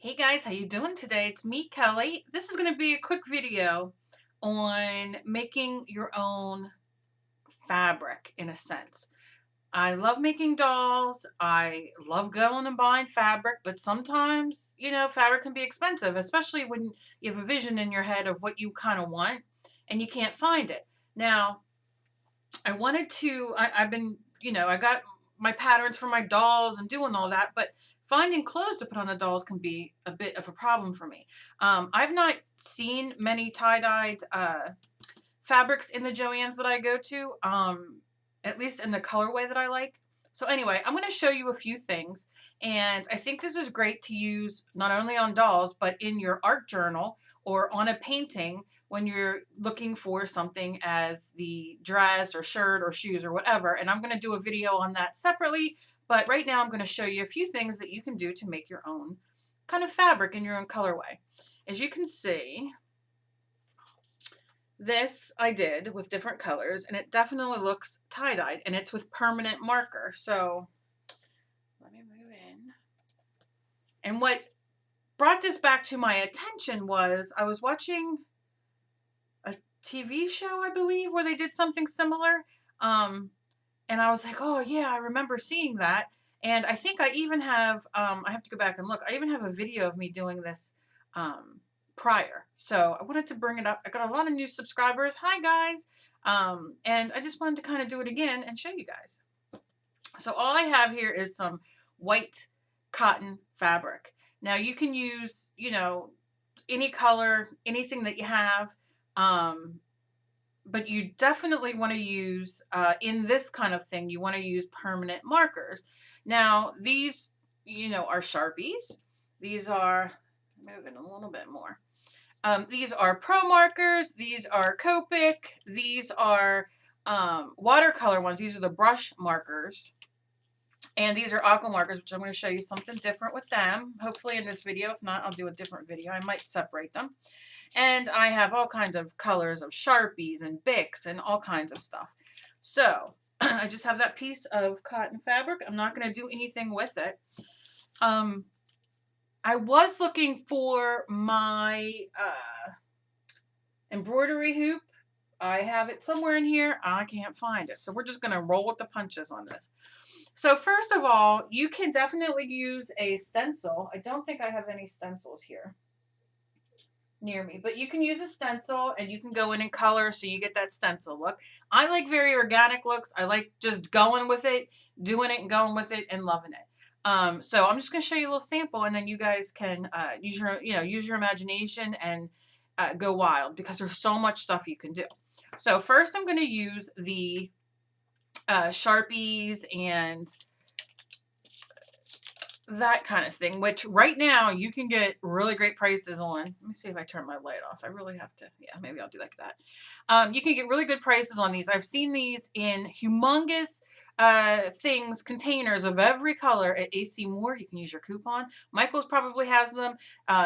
Hey guys, how you doing today? It's me, Kelly. This is going to be a quick video on making your own fabric in a sense. I love making dolls. I love going and buying fabric, but sometimes, fabric can be expensive, especially when you have a vision in your head of what you kind of want and you can't find it. Now, I've been, I got my patterns for my dolls and doing all that, but finding clothes to put on the dolls can be a bit of a problem for me. I've not seen many tie-dyed fabrics in the Joann's that I go to, at least in the colorway that I like. So anyway, I'm going to show you a few things, and I think this is great to use not only on dolls, but in your art journal or on a painting when you're looking for something as the dress or shirt or shoes or whatever. And I'm going to do a video on that separately, but right now I'm going to show you a few things that you can do to make your own kind of fabric in your own colorway. As you can see, this I did with different colors, and it definitely looks tie-dyed, and it's with permanent marker. So let me move in. And what brought this back to my attention was I was watching a TV show, I believe, where they did something similar. And I was like, oh yeah, I remember seeing that. And I think I even have, I have to go back and look. I even have a video of me doing this prior. So I wanted to bring it up. I got a lot of new subscribers. Hi guys. And I just wanted to kind of do it again and show you guys. So all I have here is some white cotton fabric. Now you can use, any color, anything that you have. But you definitely want to use, in this kind of thing, you want to use permanent markers. Now, these, are Sharpies. These are, moving a little bit more. These are Pro markers. These are Copic. These are watercolor ones. These are the brush markers. And these are Aqua Markers, which I'm going to show you something different with them. Hopefully in this video. If not, I'll do a different video. I might separate them. And I have all kinds of colors of Sharpies and Bics and all kinds of stuff. So I just have that piece of cotton fabric. I'm not going to do anything with it. I was looking for my embroidery hoop. I have it somewhere in here. I can't find it. So we're just going to roll with the punches on this. So first of all, you can definitely use a stencil. I don't think I have any stencils here near me, but you can use a stencil and you can go in and color so you get that stencil look. I like very organic looks. I like just going with it, doing it and going with it and loving it. So I'm just going to show you a little sample, and then you guys can use your imagination and go wild, because there's so much stuff you can do. So first I'm going to use the Sharpies and that kind of thing, which right now you can get really great prices on. Let me see if I turn my light off. I really have to, yeah, maybe I'll do like that. You can get really good prices on these. I've seen these in humongous containers of every color at AC Moore. You can use your coupon. Michael's probably has them.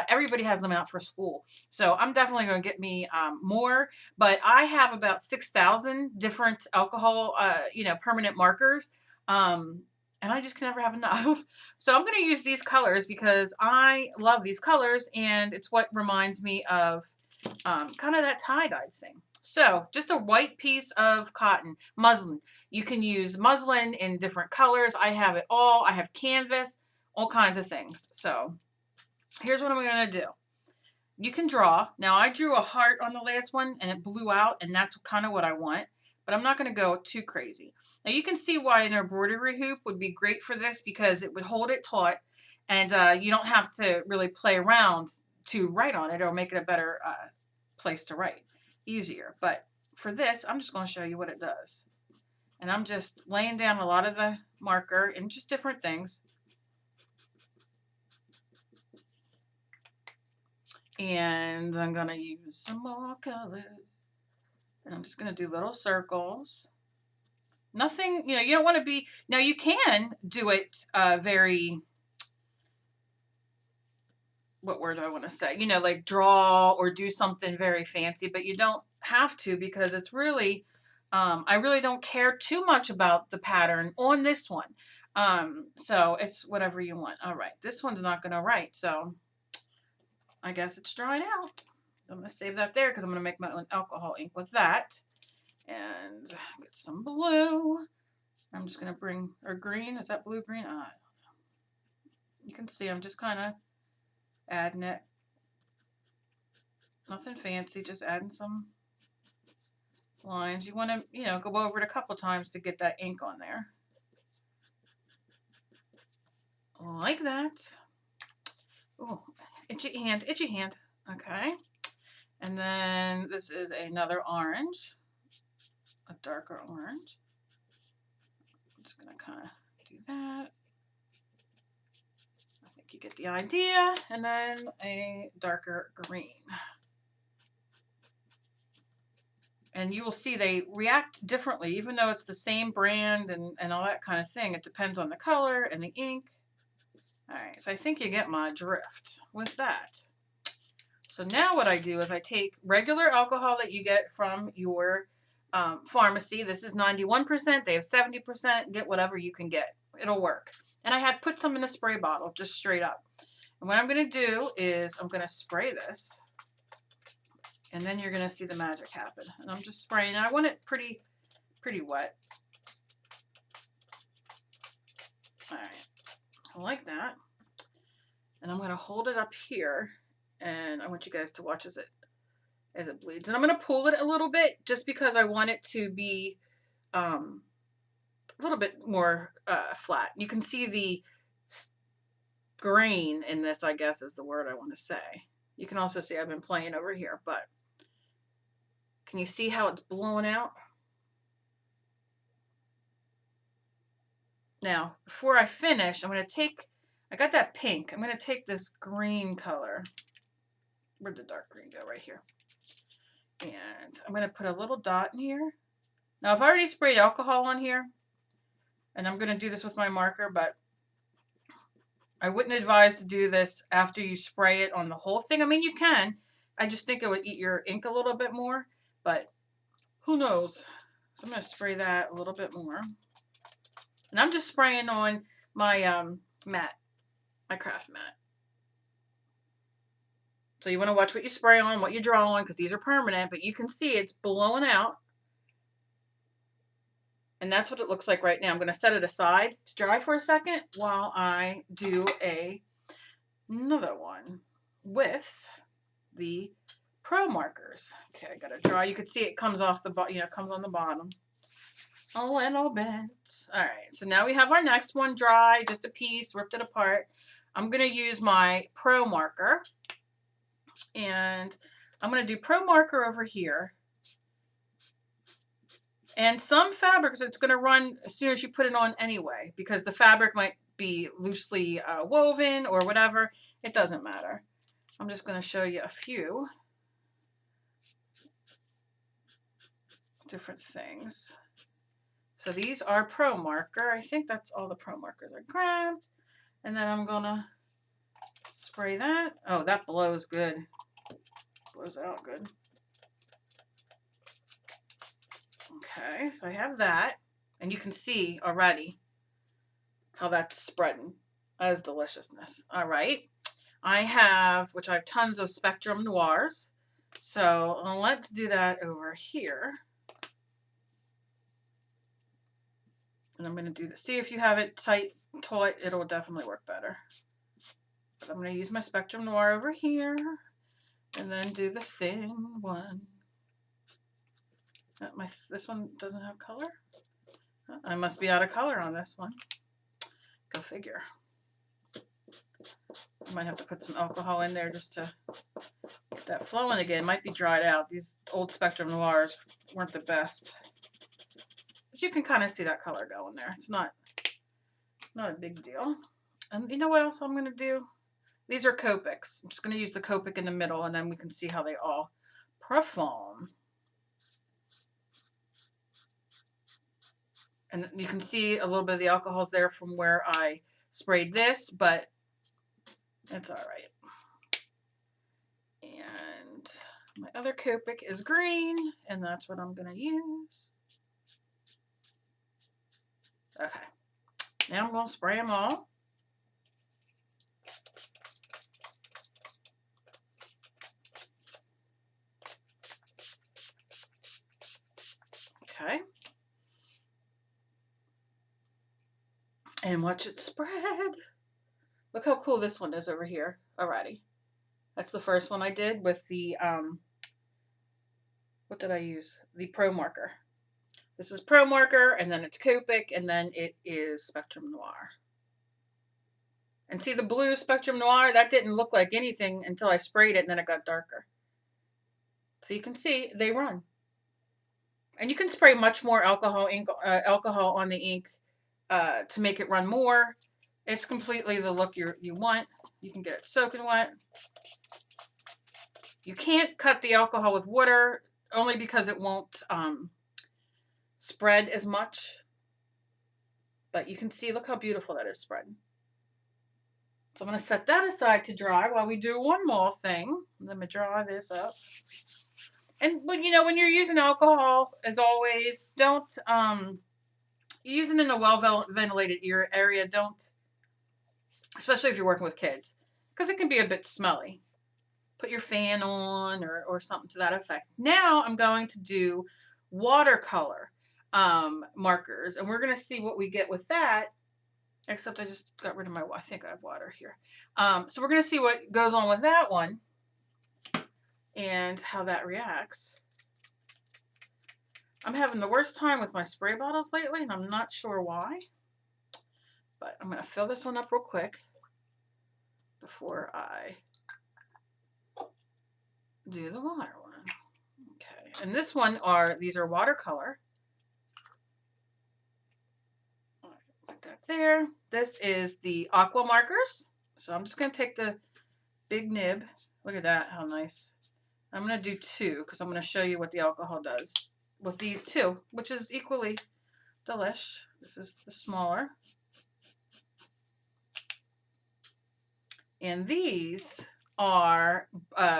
Everybody has them out for school. So I'm definitely going to get me more, but I have about 6,000 different alcohol, permanent markers. And I just can never have enough. So I'm going to use these colors because I love these colors, and it's what reminds me of kind of that tie-dye thing. So just a white piece of cotton, muslin. You can use muslin in different colors. I have it all. I have canvas, all kinds of things. So here's what I'm going to do. You can draw. Now I drew a heart on the last one and it blew out, and that's kind of what I want. But I'm not going to go too crazy. Now you can see why an embroidery hoop would be great for this, because it would hold it taut, and you don't have to really play around to write on it. It'll make it a better place to write, easier. But for this, I'm just going to show you what it does. And I'm just laying down a lot of the marker and just different things. And I'm going to use some more colors. And I'm just going to do little circles. Nothing, you don't want to be, now you can do it very, what word do I want to say? Like draw or do something very fancy, but you don't have to, because it's really, I really don't care too much about the pattern on this one. So it's whatever you want. All right, this one's not going to write. So I guess it's dried out. I'm going to save that there because I'm going to make my own alcohol ink with that. And get some blue. I'm just going to bring, or green, is that blue, green? I don't know. You can see I'm just kind of adding it. Nothing fancy, just adding some lines. You want to, you know, go over it a couple times to get that ink on there. Like that. Oh, itchy hand, itchy hand. Okay. And then this is another orange, a darker orange. I'm just going to kind of do that. I think you get the idea. And then a darker green. And you will see they react differently, even though it's the same brand and all that kind of thing. It depends on the color and the ink. All right, so I think you get my drift with that. So now what I do is I take regular alcohol that you get from your pharmacy. This is 91%. They have 70%. Get whatever you can get. It'll work. And I have put some in a spray bottle, just straight up. And what I'm going to do is I'm going to spray this. And then you're going to see the magic happen. And I'm just spraying. And I want it pretty wet. All right. I like that. And I'm going to hold it up here. And I want you guys to watch as it bleeds. And I'm going to pull it a little bit just because I want it to be a little bit more flat. You can see the grain in this, I guess is the word I want to say. You can also see I've been playing over here, but can you see how it's blowing out? Now, before I finish, I'm going to take, I got that pink. I'm going to take this green color. Where'd the dark green go? Right here. And I'm going to put a little dot in here. Now, I've already sprayed alcohol on here. And I'm going to do this with my marker, but I wouldn't advise to do this after you spray it on the whole thing. I mean, you can. I just think it would eat your ink a little bit more, but who knows? So I'm going to spray that a little bit more. And I'm just spraying on my mat, my craft mat. So you want to watch what you spray on, what you draw on, because these are permanent, but you can see it's blowing out. And that's what it looks like right now. I'm going to set it aside to dry for a second while I do another one with the Pro Markers. Okay, I got to dry. You can see it comes off the bottom, you know, comes on the bottom. A little bit. All right, so now we have our next one dry, just a piece, ripped it apart. I'm going to use my Pro Marker. And I'm going to do Pro Marker over here. And some fabrics, it's going to run as soon as you put it on anyway, because the fabric might be loosely woven or whatever. It doesn't matter. I'm just going to show you a few different things. So these are Pro Marker. I think that's all the Pro Markers I grabbed. And then I'm going to spray that. Oh, that blows good. Blows out good. Okay, so I have that. And you can see already how that's spreading as deliciousness. All right. I have tons of Spectrum Noirs. So let's do that over here. And I'm going to do this. See if you have it tight, it'll definitely work better. But I'm going to use my Spectrum Noir over here. And then do the thin one. This one doesn't have color? I must be out of color on this one. Go figure. I might have to put some alcohol in there just to get that flowing again. It might be dried out. These old Spectrum Noirs weren't the best. But you can kind of see that color going there. It's not a big deal. And you know what else I'm going to do? These are Copics. I'm just going to use the Copic in the middle, and then we can see how they all perform. And you can see a little bit of the alcohols there from where I sprayed this, but it's all right. And my other Copic is green, and that's what I'm going to use. Okay. Now I'm going to spray them all. Okay. And watch it spread. Look how cool this one is over here already. That's the first one I did with the, what did I use? The Pro Marker. This is Pro Marker, and then it's Copic, and then it is Spectrum Noir. And see the blue Spectrum Noir? That didn't look like anything until I sprayed it, and then it got darker. So you can see they run. And you can spray much more alcohol on the ink to make it run more. It's completely the look you want. You can get it soaking wet. You can't cut the alcohol with water only because it won't spread as much. But you can see, look how beautiful that is spread. So I'm going to set that aside to dry while we do one more thing. Let me dry this up. And you know, when you're using alcohol, as always, don't using in a well ventilated area. Don't, especially if you're working with kids, because it can be a bit smelly. Put your fan on or something to that effect. Now I'm going to do watercolor markers, and we're going to see what we get with that. Except I just got rid of my, I think I have water here. So we're going to see what goes on with that one and how that reacts. I'm having the worst time with my spray bottles lately, and I'm not sure why. But I'm going to fill this one up real quick before I do the water one. Okay, and this one these are watercolor. Put that there. This is the Aqua Markers. So I'm just going to take the big nib. Look at that, how nice. I'm going to do 2 because I'm going to show you what the alcohol does with these 2, which is equally delish. This is the smaller. And these are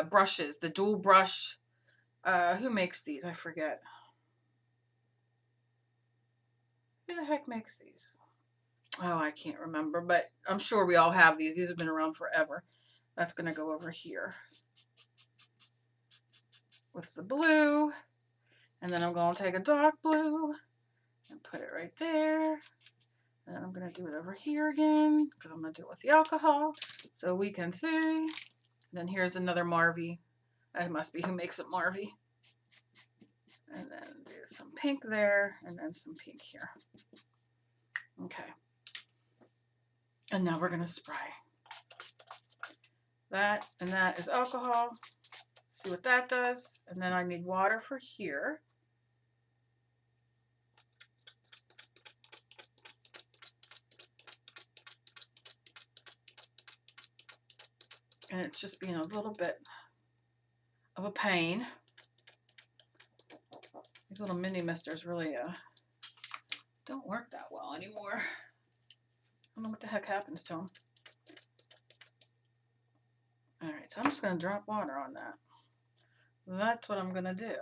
brushes, the dual brush. Who makes these? I forget. Who the heck makes these? Oh, I can't remember, but I'm sure we all have these. These have been around forever. That's going to go over here with the blue. And then I'm going to take a dark blue and put it right there. And then I'm going to do it over here again because I'm going to do it with the alcohol so we can see. And then here's another Marvy. That must be who makes it, Marvy. And then there's some pink there and then some pink here. Okay. And now we're going to spray. That and that is alcohol. See what that does. And then I need water for here. And it's just being a little bit of a pain. These little mini misters really don't work that well anymore. I don't know what the heck happens to them. All right, so I'm just going to drop water on that. That's what I'm going to do.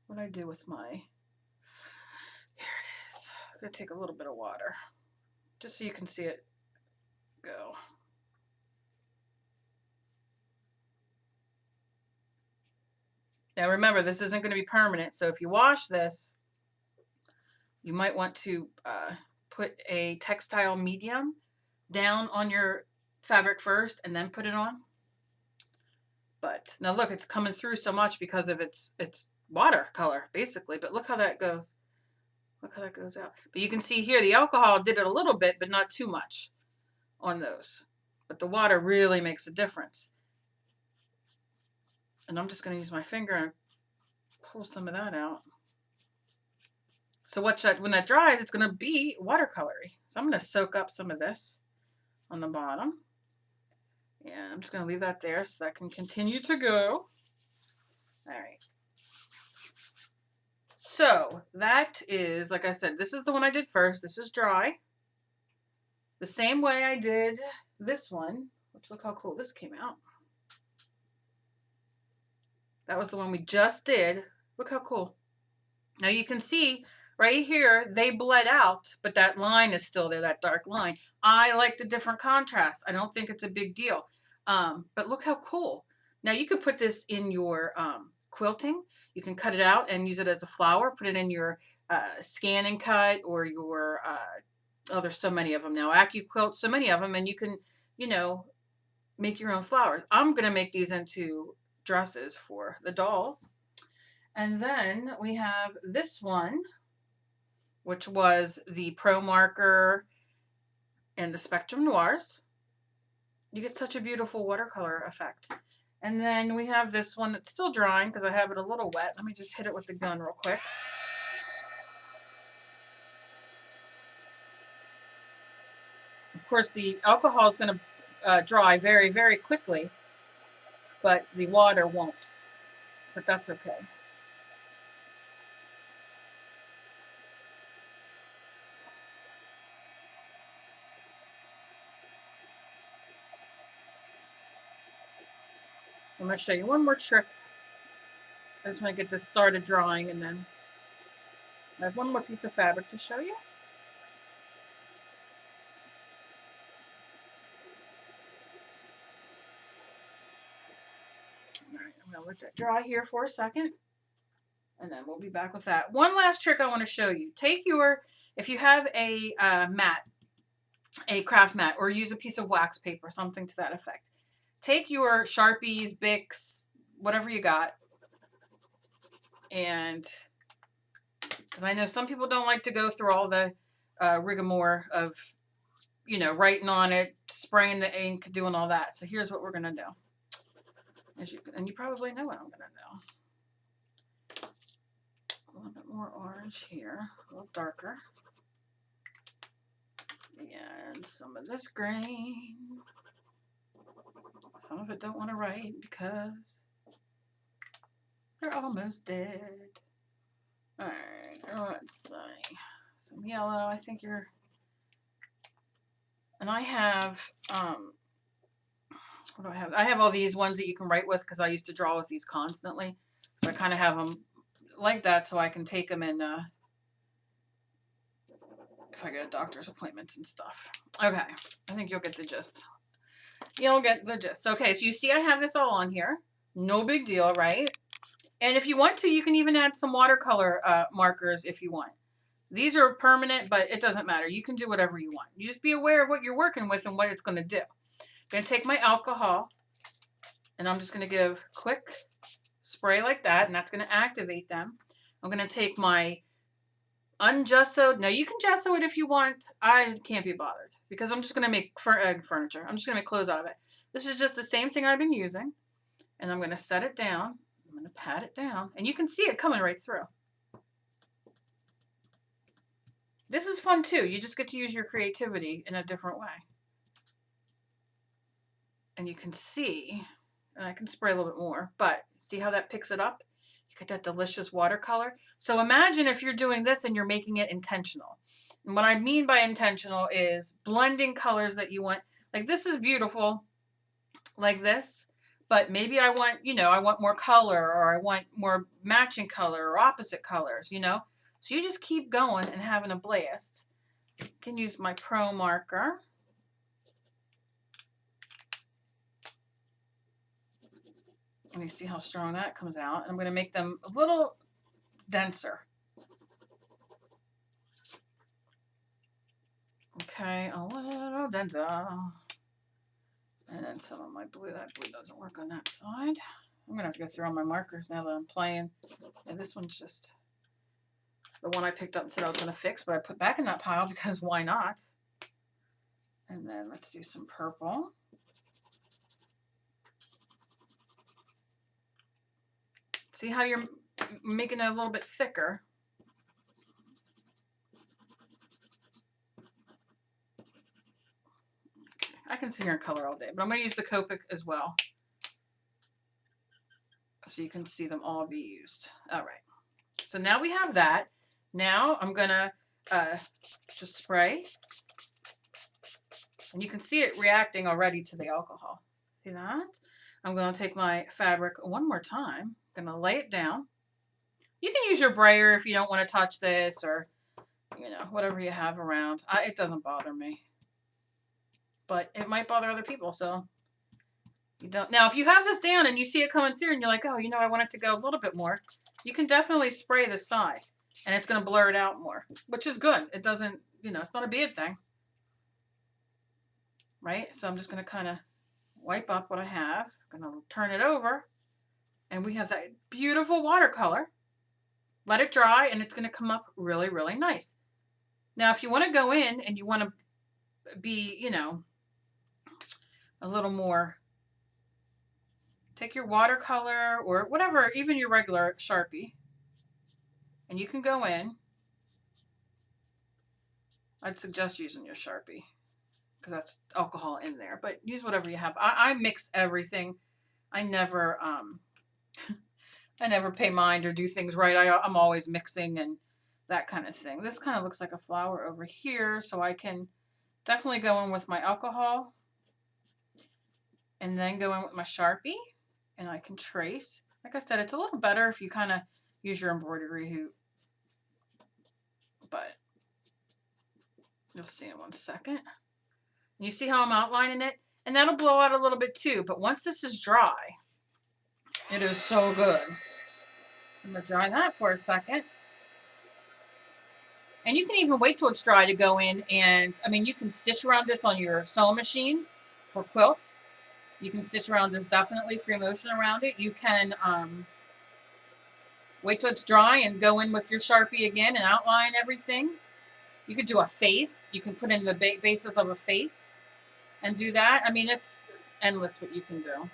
What I do with my, here it is. I'm going to take a little bit of water just so you can see it go. Now remember, this isn't going to be permanent, so if you wash this, you might want to put a textile medium down on your fabric first and then put it on. But now look, it's coming through so much because of its watercolor, basically. But look how that goes. Look how that goes out. But you can see here the alcohol did it a little bit, but not too much on those. But the water really makes a difference. And I'm just going to use my finger and pull some of that out. So when that dries, it's going to be watercolory. So I'm going to soak up some of this on the bottom. And I'm just going to leave that there so that can continue to go. All right. So that is, like I said, this is the one I did first. This is dry. The same way I did this one, which look how cool this came out. That was the one we just did. Look how cool. Now you can see right here, they bled out, but that line is still there, that dark line. I like the different contrast. I don't think it's a big deal. But look how cool. Now you could put this in your quilting. You can cut it out and use it as a flower, put it in your scan and cut, or your, oh, there's so many of them now, AccuQuilt, so many of them, and you can, you know, make your own flowers. I'm going to make these into dresses for the dolls. And then we have this one, which was the Pro Marker and the Spectrum Noirs. You get such a beautiful watercolor effect. And then we have this one that's still drying because I have it a little wet. Let me just hit it with the gun real quick. Of course, the alcohol is going to dry very, very quickly, but the water won't. But that's okay. I'm going to show you one more trick. I just want to get this started drying, and then I have one more piece of fabric to show you. All right, I'm going to let that dry here for a second, and then we'll be back with that. One last trick I want to show you. Take your, if you have a mat, a craft mat, or use a piece of wax paper, something to that effect. Take your Sharpies, Bics, whatever you got, and because I know some people don't like to go through all the rigmarole of, you know, writing on it, spraying the ink, doing all that. So here's what we're going to do. And you probably know what I'm going to do. A little bit more orange here, a little darker. And some of this green. Some of it don't want to write because they're almost dead. Alright, let's see. Some yellow, I think you're... And I have, what do I have? I have all these ones that you can write with because I used to draw with these constantly. So I kind of have them like that so I can take them in if I go to doctor's appointments and stuff. Okay, I think you'll get the gist. You'll get the gist. Okay, so you see I have this all on here. No big deal, right? And if you want to, you can even add some watercolor markers if you want. These are permanent, but it doesn't matter. You can do whatever you want. You just be aware of what you're working with and what it's going to do. I'm going to take my alcohol, and I'm just going to give a quick spray like that, and that's going to activate them. I'm going to take my ungessoed. Now, you can gesso it if you want. I can't be bothered because I'm just going to make furniture. I'm just going to make clothes out of it. This is just the same thing I've been using, and I'm going to set it down. I'm going to pat it down, and you can see it coming right through. This is fun too. You just get to use your creativity in a different way. And you can see, and I can spray a little bit more, but see how that picks it up? You get that delicious watercolor. So imagine if you're doing this and you're making it intentional. And what I mean by intentional is blending colors that you want. Like this is beautiful, like this. But maybe I want, you know, I want more color, or I want more matching color or opposite colors, you know. So you just keep going and having a blast. You can use my Pro Marker. Let me see how strong that comes out. I'm going to make them a little denser. Okay, a little denser. And then some of my blue. That blue doesn't work on that side. I'm going to have to go through all my markers now that I'm playing. And this one's just the one I picked up and said I was going to fix, but I put back in that pile because why not? And then let's do some purple. See how you're making it a little bit thicker? Okay. I can sit here and color all day, but I'm going to use the Copic as well, so you can see them all be used. All right. So now we have that. Now I'm going to just spray. And you can see it reacting already to the alcohol. See that? I'm going to take my fabric one more time. I'm going to lay it down. You can use your brayer if you don't want to touch this, or, you know, whatever you have around. It doesn't bother me. But it might bother other people, so You don't. Now, if you have this down and you see it coming through and you're like, oh, you know, I want it to go a little bit more, you can definitely spray the side and it's going to blur it out more, which is good. It doesn't, you know, it's not a bad thing. Right? So I'm just going to kind of wipe up what I have. I'm going to turn it over and we have that beautiful watercolor. Let it dry and it's going to come up really, really nice. Now, if you want to go in and you want to be, you know, a little more, take your watercolor or whatever, even your regular Sharpie, and you can go in. I'd suggest using your Sharpie because that's alcohol in there, but use whatever you have. I mix everything. I never pay mind or do things right. I'm always mixing and that kind of thing. This kind of looks like a flower over here, so I can definitely go in with my alcohol and then go in with my Sharpie and I can trace. Like I said, it's a little better if you kind of use your embroidery hoop, but you'll see in 1 second. And you see how I'm outlining it? And that'll blow out a little bit too, but once this is dry, it is so good. I'm going to dry that for a second. And you can even wait till it's dry to go in and, I mean, you can stitch around this on your sewing machine for quilts. You can stitch around this, definitely free motion around it. You can wait till it's dry and go in with your Sharpie again and outline everything. You could do a face. You can put in the basis of a face and do that. I mean, it's endless what you can do.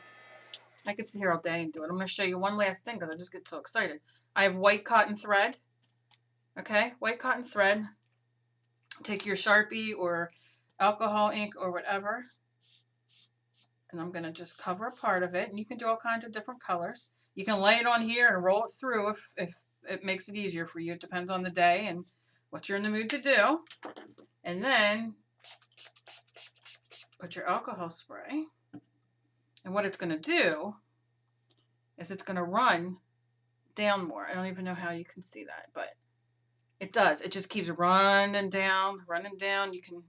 I could sit here all day and do it. I'm going to show you one last thing because I just get so excited. I have white cotton thread. Okay, white cotton thread. Take your Sharpie or alcohol ink or whatever. And I'm going to just cover a part of it. And you can do all kinds of different colors. You can lay it on here and roll it through if it makes it easier for you. It depends on the day and what you're in the mood to do. And then put your alcohol spray. And what it's going to do is it's going to run down more. I don't even know how you can see that, but it does. It just keeps running down, running down. You can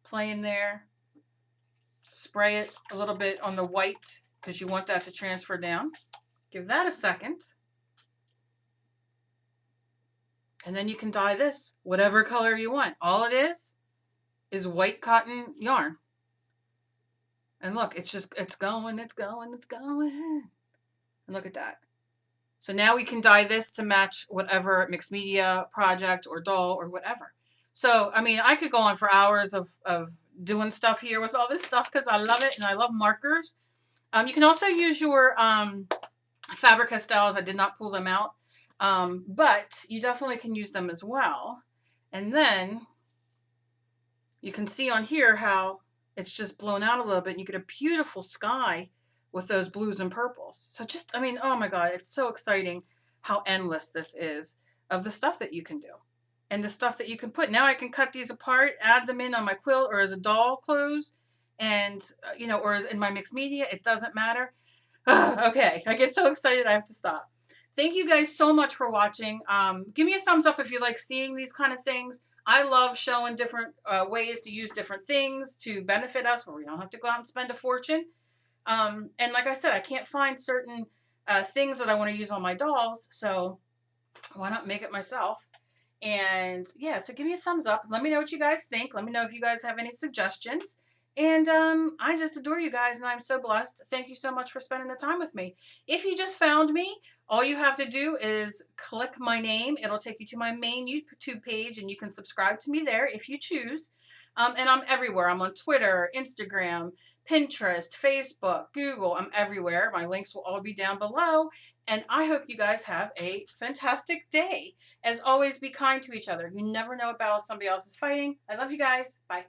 play in there. Spray it a little bit on the white because you want that to transfer down. Give that a second. And then you can dye this whatever color you want. All it is white cotton yarn. And look, it's going, it's going, it's going. And look at that. So now we can dye this to match whatever mixed media project or doll or whatever. So, I mean, I could go on for hours of doing stuff here with all this stuff because I love it and I love markers. You can also use your Faber-Castells. I did not pull them out, but you definitely can use them as well. And then you can see on here how it's just blown out a little bit and you get a beautiful sky with those blues and purples. So just, I mean, oh my God, it's so exciting how endless this is of the stuff that you can do. And the stuff that you can put. Now I can cut these apart, add them in on my quilt or as a doll clothes and, you know, or as in my mixed media. It doesn't matter. Okay, I get so excited I have to stop. Thank you guys so much for watching. Give me a thumbs up if you like seeing these kind of things. I love showing different ways to use different things to benefit us where we don't have to go out and spend a fortune. And like I said, I can't find certain things that I want to use on my dolls, so why not make it myself? And yeah, so give me a thumbs up. Let me know what you guys think. Let me know if you guys have any suggestions. And I just adore you guys, and I'm so blessed. Thank you so much for spending the time with me. If you just found me, all you have to do is click my name. It'll take you to my main YouTube page, and you can subscribe to me there if you choose. And I'm everywhere. I'm on Twitter, Instagram, Pinterest, Facebook, Google. I'm everywhere. My links will all be down below. And I hope you guys have a fantastic day. As always, be kind to each other. You never know what battle somebody else is fighting. I love you guys. Bye.